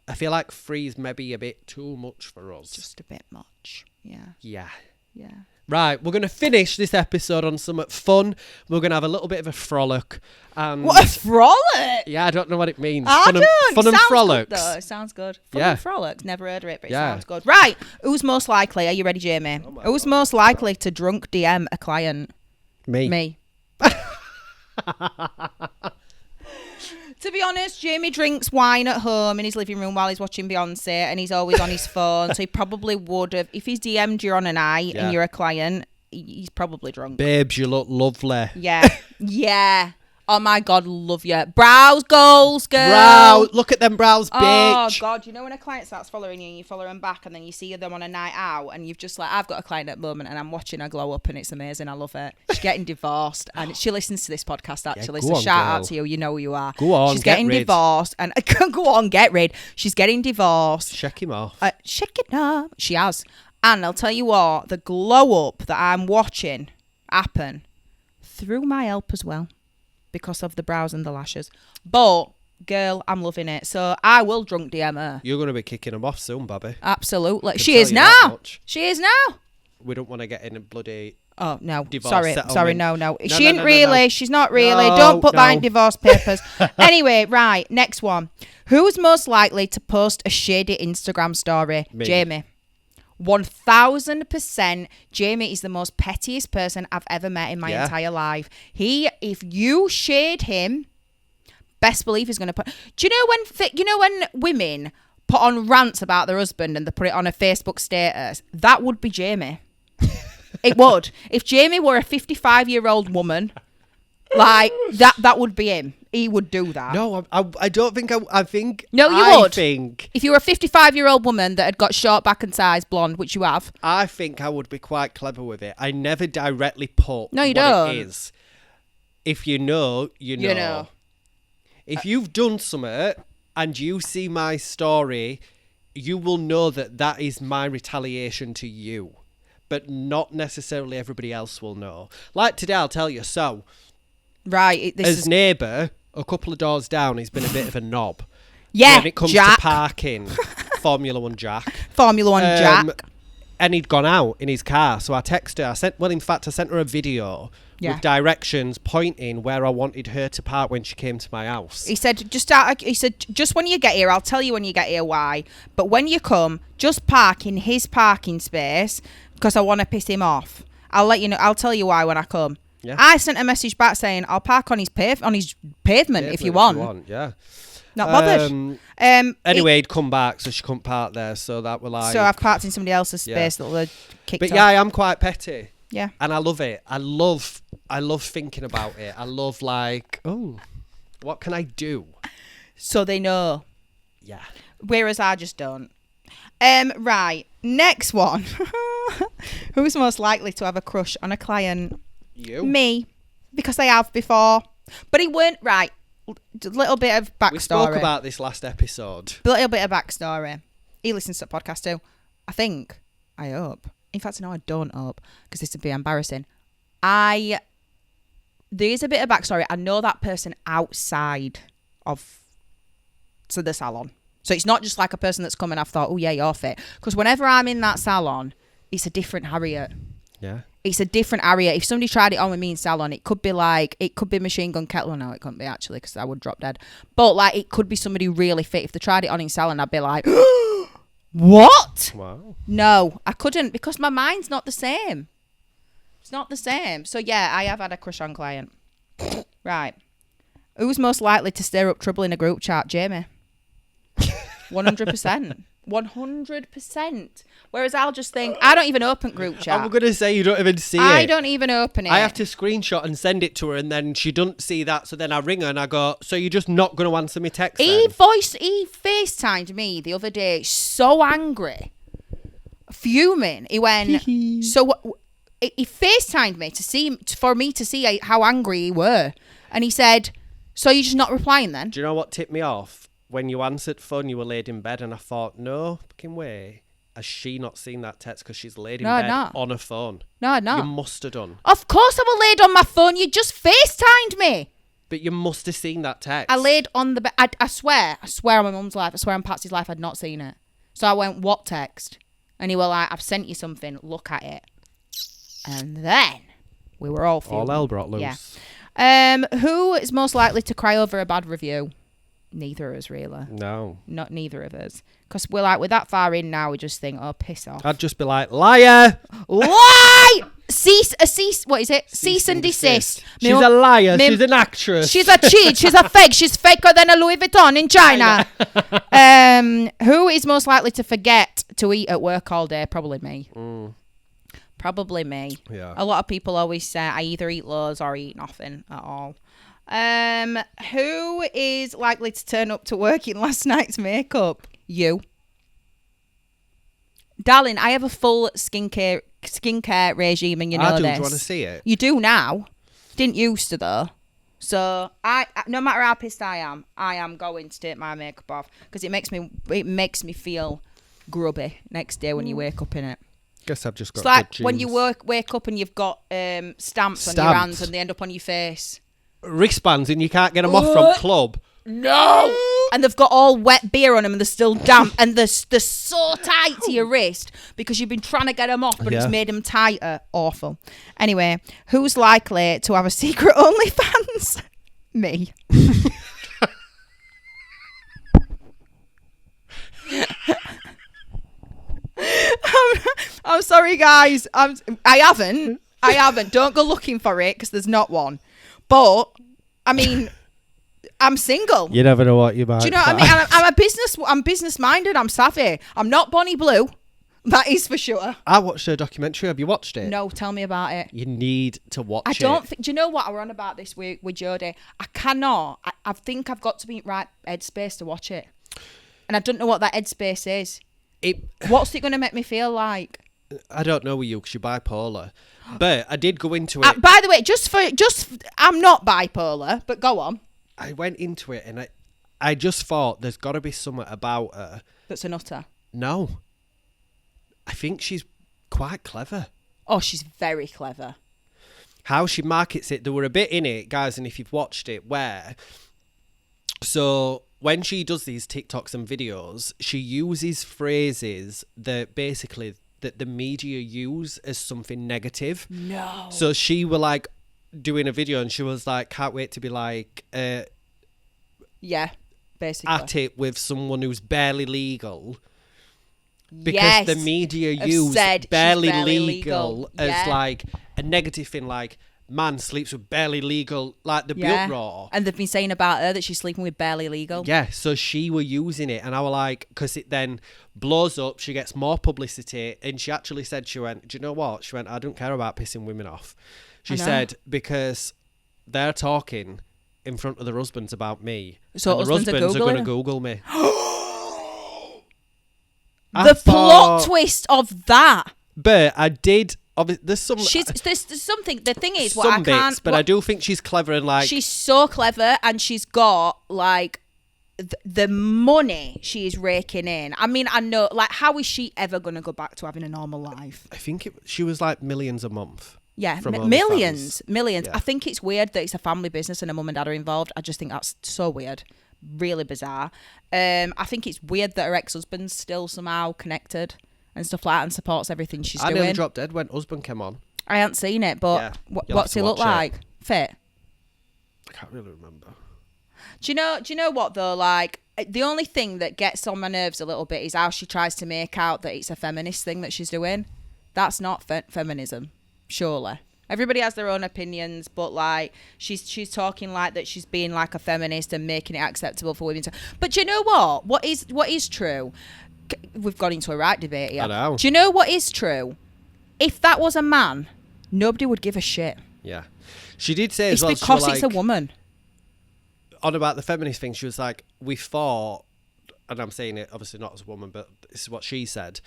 [SPEAKER 2] I feel like 3's maybe a bit too much for us.
[SPEAKER 1] Just a bit much. Yeah.
[SPEAKER 2] Yeah.
[SPEAKER 1] Yeah.
[SPEAKER 2] Right, we're going to finish this episode on some fun. We're going to have a little bit of a frolic. And
[SPEAKER 1] what a frolic!
[SPEAKER 2] Yeah, I don't know what it means.
[SPEAKER 1] Fun and
[SPEAKER 2] frolics.
[SPEAKER 1] Good, though. It sounds good. Fun and frolics. Never heard of it, but it sounds good. Right, who's most likely? Are you ready, Jamie? Who's most likely to drunk DM a client? Me. To be honest, Jamie drinks wine at home in his living room while he's watching Beyonce, and he's always on his phone. So he probably would have, if he's DM'd you on a night and you're a client, he's probably drunk.
[SPEAKER 2] Babes, you look lovely.
[SPEAKER 1] Yeah. Yeah. Oh my God, love you. Brows goals, girl.
[SPEAKER 2] Brow. Look at them brows, bitch.
[SPEAKER 1] Oh God, you know when a client starts following you and you follow them back and then you see them on a night out and you've just like, I've got a client at the moment and I'm watching her glow up and it's amazing. I love it. She's getting divorced and she listens to this podcast actually. So shout out to you. You know who you are.
[SPEAKER 2] Go on,
[SPEAKER 1] she's getting divorced and go on, get rid. She's getting divorced.
[SPEAKER 2] Check him off.
[SPEAKER 1] Check it up. She has. And I'll tell you what, the glow up that I'm watching happen through my help as well. Because of the brows and the lashes. But, girl, I'm loving it. So, I will drunk DM her.
[SPEAKER 2] You're going to be kicking them off soon, Bobby.
[SPEAKER 1] Absolutely. She is now. She is now.
[SPEAKER 2] We don't want to get in a bloody...
[SPEAKER 1] Oh, no.
[SPEAKER 2] Divorce
[SPEAKER 1] Sorry,
[SPEAKER 2] settlement.
[SPEAKER 1] no. She ain't really. No. She's not really.
[SPEAKER 2] No,
[SPEAKER 1] don't put that in divorce papers. Anyway, right. Next one. Who's most likely to post a shady Instagram story?
[SPEAKER 2] Me.
[SPEAKER 1] Jamie. 1000%. Jamie is the most pettiest person I've ever met in my entire life. If you shade him, best believe he's going to put. Do you know when women put on rants about their husband and they put it on a Facebook status? That would be Jamie. It would. If Jamie were a 55-year-old woman, like that would be him. He would do that.
[SPEAKER 2] No, I don't think I think...
[SPEAKER 1] No, you would.
[SPEAKER 2] Think...
[SPEAKER 1] If you were a 55-year-old woman that had got short back and size blonde, which you have.
[SPEAKER 2] I think I would be quite clever with it. I never directly put
[SPEAKER 1] no, you
[SPEAKER 2] what
[SPEAKER 1] don't.
[SPEAKER 2] It is. If you know, you know. If you've done something and you see my story, you will know that is my retaliation to you. But not necessarily everybody else will know. Like today, I'll tell you. So...
[SPEAKER 1] Right.
[SPEAKER 2] As neighbour, a couple of doors down, he's been a bit of a knob.
[SPEAKER 1] Yeah,
[SPEAKER 2] when it comes
[SPEAKER 1] Jack.
[SPEAKER 2] to parking. Formula 1 Jack.
[SPEAKER 1] Formula 1 Jack.
[SPEAKER 2] And he'd gone out in his car. So I texted her. I sent her a video with directions pointing where I wanted her to park when she came to my house.
[SPEAKER 1] He said, just when you get here, I'll tell you when you get here why. But when you come, just park in his parking space because I want to piss him off. I'll let you know. I'll tell you why when I come. Yeah. I sent a message back saying I'll park on his pavement if you want.
[SPEAKER 2] Yeah.
[SPEAKER 1] Not bothered.
[SPEAKER 2] Anyway, he'd come back, so she couldn't park there. So that were like.
[SPEAKER 1] So I've parked in somebody else's space that will kick.
[SPEAKER 2] But yeah, I am quite petty.
[SPEAKER 1] Yeah.
[SPEAKER 2] And I love it. I love thinking about it. I love like, oh, what can I do?
[SPEAKER 1] So they know.
[SPEAKER 2] Yeah.
[SPEAKER 1] Whereas I just don't. Right. Next one. Who's most likely to have a crush on a client?
[SPEAKER 2] You.
[SPEAKER 1] Me. Because I have before. But he weren't right. A little bit of backstory.
[SPEAKER 2] We spoke about this last episode.
[SPEAKER 1] A little bit of backstory. He listens to the podcast too. I think. I hope. In fact, no, I don't hope. Because this would be embarrassing. There is a bit of backstory. I know that person outside of the salon. So it's not just like a person that's come and I've thought, oh yeah, you're fit. Because whenever I'm in that salon, it's a different Harriet.
[SPEAKER 2] Yeah.
[SPEAKER 1] It's a different Harriet. If somebody tried it on with me in salon, it could be Machine Gun Kelly. Well, no, it couldn't be actually because I would drop dead. But like, it could be somebody really fit. If they tried it on in salon, I'd be like, what?
[SPEAKER 2] Wow.
[SPEAKER 1] No, I couldn't because my mind's not the same. It's not the same. So yeah, I have had a crush on client. Right. Who's most likely to stir up trouble in a group chat? Jamie. 100%. 100%. Whereas I'll just think, I don't even open group chat.
[SPEAKER 2] I'm going to say you don't even see it.
[SPEAKER 1] I don't even open it.
[SPEAKER 2] I have to screenshot and send it to her, and then she doesn't see that. So then I ring her and I go, so you're just not going to answer me text
[SPEAKER 1] He
[SPEAKER 2] then?
[SPEAKER 1] FaceTimed me the other day, so angry, fuming. He went, he FaceTimed me for me to see how angry he were. And he said, so you're just not replying then?
[SPEAKER 2] Do you know what tipped me off? When you answered phone, you were laid in bed, and I thought, no fucking way. Has she not seen that text because she's laid in bed on her phone?
[SPEAKER 1] No, no.
[SPEAKER 2] You must have done.
[SPEAKER 1] Of course I was laid on my phone. You just FaceTimed me.
[SPEAKER 2] But you must have seen that text.
[SPEAKER 1] I laid on the bed. I swear on my mum's life, I swear on Patsy's life, I'd not seen it. So I went, what text? And he was like, I've sent you something. Look at it. And then we were all fuming.
[SPEAKER 2] All hell brought loose.
[SPEAKER 1] Yeah. Who is most likely to cry over a bad review? Neither of us, really.
[SPEAKER 2] No.
[SPEAKER 1] Not neither of us. Because we're like, we're that far in now, we just think, oh, piss off.
[SPEAKER 2] I'd just be like, liar!
[SPEAKER 1] Lie! What is it? Cease and desist.
[SPEAKER 2] She's a liar. She's an actress.
[SPEAKER 1] She's a cheat. She's a fake. She's faker than a Louis Vuitton in China. Who is most likely to forget to eat at work all day? Probably me. Probably me.
[SPEAKER 2] Yeah.
[SPEAKER 1] A lot of people always say I either eat loads or eat nothing at all. Who is likely to turn up to work in last night's makeup? You. Darling, I have a full skincare regime, and you know this.
[SPEAKER 2] Do you want to see it?
[SPEAKER 1] You do now. Didn't used to though. So I no matter how pissed I am going to take my makeup off because it makes me feel grubby next day when you wake up in it.
[SPEAKER 2] Guess I've just got.
[SPEAKER 1] It's like
[SPEAKER 2] good
[SPEAKER 1] when
[SPEAKER 2] genes.
[SPEAKER 1] you wake up and you've got stamps on your hands and they end up on your face.
[SPEAKER 2] Wristbands and you can't get them off from club.
[SPEAKER 1] No. And they've got all wet beer on them and they're still damp and they're so tight to your wrist because you've been trying to get them off but it's made them tighter. Awful. Anyway, who's likely to have a secret OnlyFans? Me. I'm sorry, guys. I haven't. Don't go looking for it because there's not one. But, I mean... I'm single.
[SPEAKER 2] You never know what you might.
[SPEAKER 1] Do you know what I mean? I'm business minded. I'm savvy. I'm not Bonnie Blue. That is for sure.
[SPEAKER 2] I watched her documentary. Have you watched it?
[SPEAKER 1] No, tell me about it.
[SPEAKER 2] You need to watch it.
[SPEAKER 1] I don't think. Do you know what I were on about this with Jodie? I cannot. I think I've got to be in right headspace to watch it, and I don't know what that headspace is. What's it going to make me feel like?
[SPEAKER 2] I don't know with you because you're bipolar, but I did go into it.
[SPEAKER 1] By the way, I'm not bipolar, but go on.
[SPEAKER 2] I went into it and I just thought there's got to be something about her.
[SPEAKER 1] That's a nutter.
[SPEAKER 2] No. I think she's quite clever.
[SPEAKER 1] Oh, she's very clever.
[SPEAKER 2] How she markets it. There were a bit in it, guys, and if you've watched it, so when she does these TikToks and videos, she uses phrases that basically that the media use as something negative.
[SPEAKER 1] No.
[SPEAKER 2] So she were like, doing a video and she was like, can't wait to be like
[SPEAKER 1] yeah, basically
[SPEAKER 2] at it with someone who's barely legal because the media use barely legal as like a negative thing, like man sleeps with barely legal, like the built raw,
[SPEAKER 1] and they've been saying about her that she's sleeping with barely legal.
[SPEAKER 2] So she were using it and I was like, because it then blows up, she gets more publicity, and she actually said, she went, do you know what, she went, I don't care about pissing women off. She said, because they're talking in front of their husbands about me. So and their husbands are going to Google me.
[SPEAKER 1] Plot twist of that.
[SPEAKER 2] But I did... There's some...
[SPEAKER 1] There's something... The thing is...
[SPEAKER 2] Some bits, but I do think she's clever and like...
[SPEAKER 1] She's so clever and she's got like... The money she is raking in. I mean, I know... Like, how is she ever going to go back to having a normal life?
[SPEAKER 2] I think she was like millions a month.
[SPEAKER 1] Yeah, millions.
[SPEAKER 2] Yeah.
[SPEAKER 1] I think it's weird that it's a family business and her mum and dad are involved. I just think that's so weird. Really bizarre. I think it's weird that her ex-husband's still somehow connected and stuff like that and supports everything she's doing.
[SPEAKER 2] I nearly dropped dead when husband came on.
[SPEAKER 1] I haven't seen it, but what's he look like? Fit?
[SPEAKER 2] I can't really remember.
[SPEAKER 1] Do you know what though? Like, the only thing that gets on my nerves a little bit is how she tries to make out that it's a feminist thing that she's doing. That's not feminism. Surely everybody has their own opinions, but like she's talking like that she's being like a feminist and making it acceptable for women to. But you know what is true? we've gone into a right debate here.
[SPEAKER 2] I know.
[SPEAKER 1] Do you know what is true? If that was a man, nobody would give a shit.
[SPEAKER 2] Yeah. She did say
[SPEAKER 1] It's
[SPEAKER 2] as well,
[SPEAKER 1] because
[SPEAKER 2] she was
[SPEAKER 1] it's a
[SPEAKER 2] like,
[SPEAKER 1] woman.
[SPEAKER 2] on about the feminist thing, she was like, we fought, and I'm saying it obviously not as a woman, but this is what she said,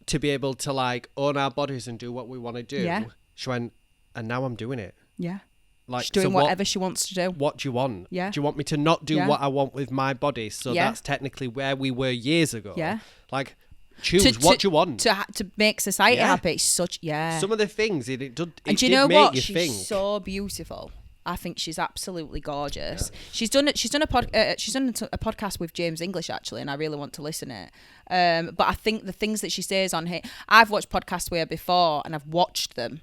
[SPEAKER 2] to be able to like own our bodies and do what we want to do.
[SPEAKER 1] Yeah.
[SPEAKER 2] She went, and now I'm doing it.
[SPEAKER 1] Yeah.
[SPEAKER 2] Like,
[SPEAKER 1] She's doing
[SPEAKER 2] so
[SPEAKER 1] whatever she wants to do.
[SPEAKER 2] What do you want?
[SPEAKER 1] Yeah.
[SPEAKER 2] Do you want me to not do
[SPEAKER 1] Yeah.
[SPEAKER 2] what I want with my body? So
[SPEAKER 1] Yeah.
[SPEAKER 2] that's technically where we were years ago.
[SPEAKER 1] Yeah.
[SPEAKER 2] Like, choose what do you want.
[SPEAKER 1] To make society
[SPEAKER 2] Yeah.
[SPEAKER 1] happy. It's such,
[SPEAKER 2] Some of the things, it did
[SPEAKER 1] and do you know
[SPEAKER 2] make
[SPEAKER 1] what?
[SPEAKER 2] you
[SPEAKER 1] She's
[SPEAKER 2] think.
[SPEAKER 1] so beautiful. I think she's absolutely gorgeous. Yeah. She's done a podcast with James English actually, and I really want to listen to it. But I think the things that she says on here, I've watched podcasts with her before, and I've watched them,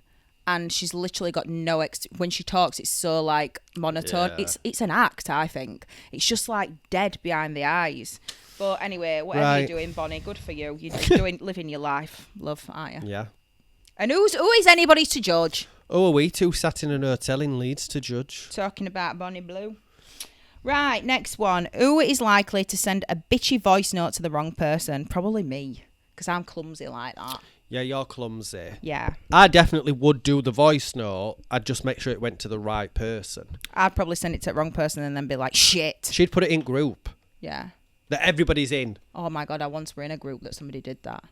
[SPEAKER 1] and she's literally got no when she talks, it's so like monotone.
[SPEAKER 2] Yeah.
[SPEAKER 1] It's an act. I think it's just like dead behind the eyes. But anyway, whatever you're doing, Bonnie, good for you. You're living your life, love, aren't you?
[SPEAKER 2] Yeah.
[SPEAKER 1] And who is anybody to judge?
[SPEAKER 2] Oh, are we two sat in an hotel in Leeds to judge?
[SPEAKER 1] Talking about Bonnie Blue. Right, next one. Who is likely to send a bitchy voice note to the wrong person? Probably me, because I'm clumsy like that.
[SPEAKER 2] Yeah, you're clumsy.
[SPEAKER 1] Yeah.
[SPEAKER 2] I definitely would do the voice note. I'd just make sure it went to the right person.
[SPEAKER 1] I'd probably send it to the wrong person and then be like, shit.
[SPEAKER 2] She'd put it in group.
[SPEAKER 1] Yeah.
[SPEAKER 2] That everybody's in.
[SPEAKER 1] Oh my God, I once were in a group that somebody did that.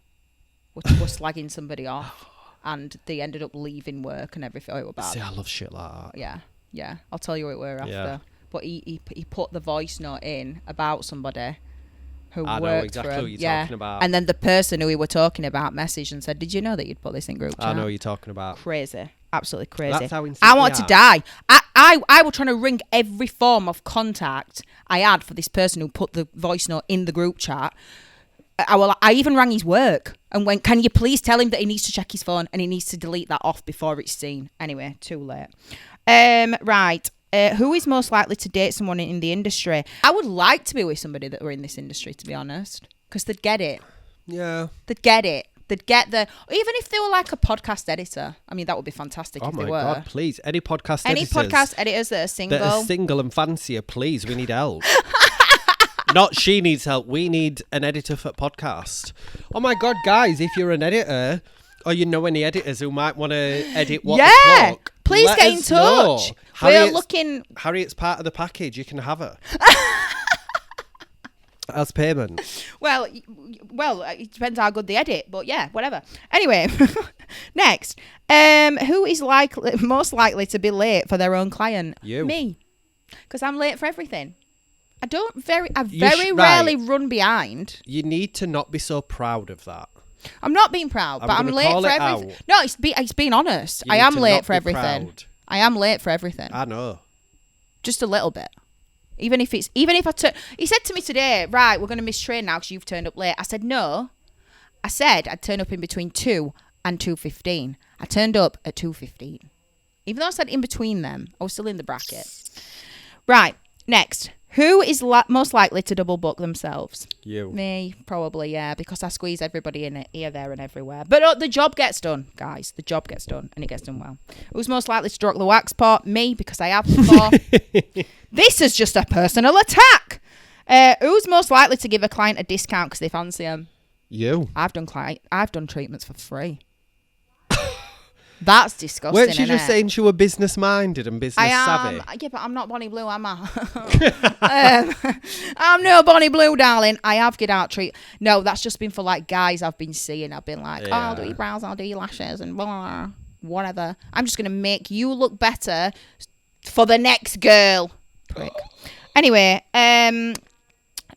[SPEAKER 1] We're slagging somebody off. And they ended up leaving work and everything. Oh, it was bad.
[SPEAKER 2] See, I love shit like that.
[SPEAKER 1] Yeah. I'll tell you what it were after.
[SPEAKER 2] Yeah.
[SPEAKER 1] But he put the voice note in about somebody who
[SPEAKER 2] I
[SPEAKER 1] worked
[SPEAKER 2] know exactly
[SPEAKER 1] for him.
[SPEAKER 2] what you're talking about.
[SPEAKER 1] And then the person who we were talking about messaged and said, did you know that you'd put this in group chat?
[SPEAKER 2] I know what you're talking about.
[SPEAKER 1] Crazy. Absolutely crazy.
[SPEAKER 2] That's how insane
[SPEAKER 1] I want
[SPEAKER 2] we
[SPEAKER 1] to
[SPEAKER 2] are.
[SPEAKER 1] die. I was trying to ring every form of contact I had for this person who put the voice note in the group chat. I even rang his work and went, can you please tell him that he needs to check his phone and he needs to delete that off before it's seen. Anyway, too late. Right. Who is most likely to date someone in the industry? I would like to be with somebody that were in this industry, to be honest, because they'd get it.
[SPEAKER 2] Yeah.
[SPEAKER 1] They'd get it. They'd get even if they were like a podcast editor. I mean, that would be fantastic if they were.
[SPEAKER 2] Oh my God, please. Any podcast
[SPEAKER 1] editors that are single.
[SPEAKER 2] That are single and fancier, please. We need help. Not she needs help. We need an editor for podcast. Oh my God, guys, if you're an editor or you know any editors who might want to edit what the Pluck,
[SPEAKER 1] please
[SPEAKER 2] let
[SPEAKER 1] get in
[SPEAKER 2] us know.
[SPEAKER 1] touch. We're looking.
[SPEAKER 2] Harriet's part of the package. You can have her. As payment.
[SPEAKER 1] Well, it depends how good they edit, but yeah, whatever. Anyway, next. Who is most likely to be late for their own client?
[SPEAKER 2] You.
[SPEAKER 1] Me. Because I'm late for everything. I very rarely run behind.
[SPEAKER 2] You need to not be so proud of that.
[SPEAKER 1] I'm not being proud, but I'm late for everything. No, it's being honest. I am late for everything. I am late for everything.
[SPEAKER 2] I know.
[SPEAKER 1] Just a little bit. Even if he said to me today, right, we're going to miss train now because you've turned up late. I said, no. I said I'd turn up in between 2 and 2:15. I turned up at 2:15. Even though I said in between them, I was still in the bracket. Right, next. Who is most likely to double book themselves?
[SPEAKER 2] You.
[SPEAKER 1] Me, probably, yeah, because I squeeze everybody in it, here, there, and everywhere. But the job gets done, guys. The job gets done, and it gets done well. Who's most likely to stroke the wax pot? Me, because I have before. This is just a personal attack. Who's most likely to give a client a discount because they fancy them?
[SPEAKER 2] You.
[SPEAKER 1] I've done treatments for free. That's disgusting.
[SPEAKER 2] Weren't you just saying she were business minded and business savvy?
[SPEAKER 1] Yeah, but I'm not Bonnie Blue, am I? I'm no Bonnie Blue, darling. I have get out treat. No, that's just been for like guys I've been seeing. I've been like, I'll do your brows, I'll do your lashes, and blah, whatever. I'm just gonna make you look better for the next girl. Prick. Anyway,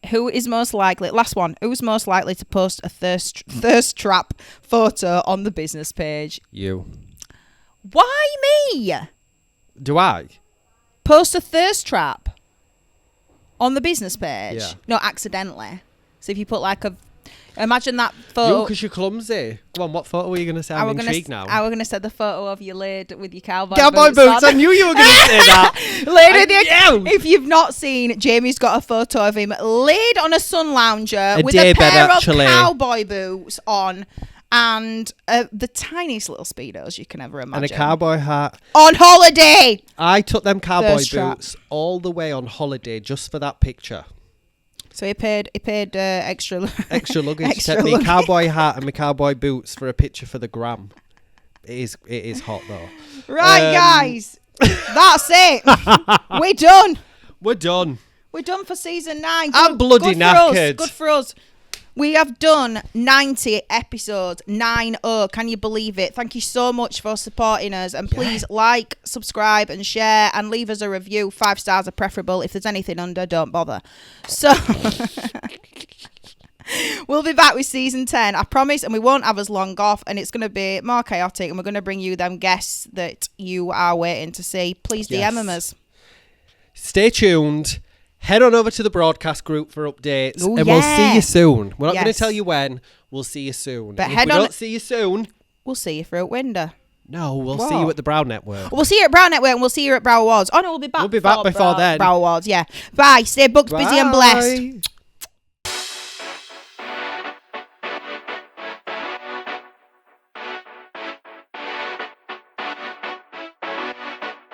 [SPEAKER 1] who is most likely? Last one. Who's most likely to post a thirst trap photo on the business page?
[SPEAKER 2] You.
[SPEAKER 1] Why me?
[SPEAKER 2] Do I?
[SPEAKER 1] Post a thirst trap on the business page?
[SPEAKER 2] Yeah.
[SPEAKER 1] No, accidentally. So if you put like imagine that photo.
[SPEAKER 2] You, because you're clumsy. Come on, what photo were you going to say? I'm intrigued now.
[SPEAKER 1] I was going to say the photo of you laid with your cowboy
[SPEAKER 2] boots. I knew you were going to say that.
[SPEAKER 1] Laid with your, if you've not seen, Jamie's got a photo of him laid on a sun lounger with a pair of cowboy boots on. And the tiniest little Speedos you can ever imagine.
[SPEAKER 2] And a cowboy hat.
[SPEAKER 1] On holiday!
[SPEAKER 2] I took them cowboy boots all the way on holiday just for that picture.
[SPEAKER 1] So he paid extra
[SPEAKER 2] luggage. Took me cowboy hat and my cowboy boots for a picture for the gram. It is hot though.
[SPEAKER 1] Right, guys, that's it. We're done.
[SPEAKER 2] We're done.
[SPEAKER 1] We're done for season 9.
[SPEAKER 2] I'm bloody knackered.
[SPEAKER 1] Good for us. We have done 90 episodes. 9-0. Can you believe it? Thank you so much for supporting us. And please like, subscribe and share and leave us a review. 5 stars are preferable. If there's anything under, don't bother. So we'll be back with season 10, I promise, and we won't have as long off, and it's going to be more chaotic, and we're going to bring you them guests that you are waiting to see. Please DM them us. Stay tuned.
[SPEAKER 2] Head on over to the broadcast group for updates.
[SPEAKER 1] Ooh,
[SPEAKER 2] and we'll see you soon. We're not going to tell you when. We'll see you soon.
[SPEAKER 1] But
[SPEAKER 2] if we don't see you soon,
[SPEAKER 1] we'll see you through window.
[SPEAKER 2] No, we'll see you at the Brow Network.
[SPEAKER 1] We'll see you at Brow Network, and we'll see you at Brow Awards. Oh, no, we'll be back.
[SPEAKER 2] We'll be back before then.
[SPEAKER 1] Brow Awards, yeah. Bye. Stay booked, busy and blessed.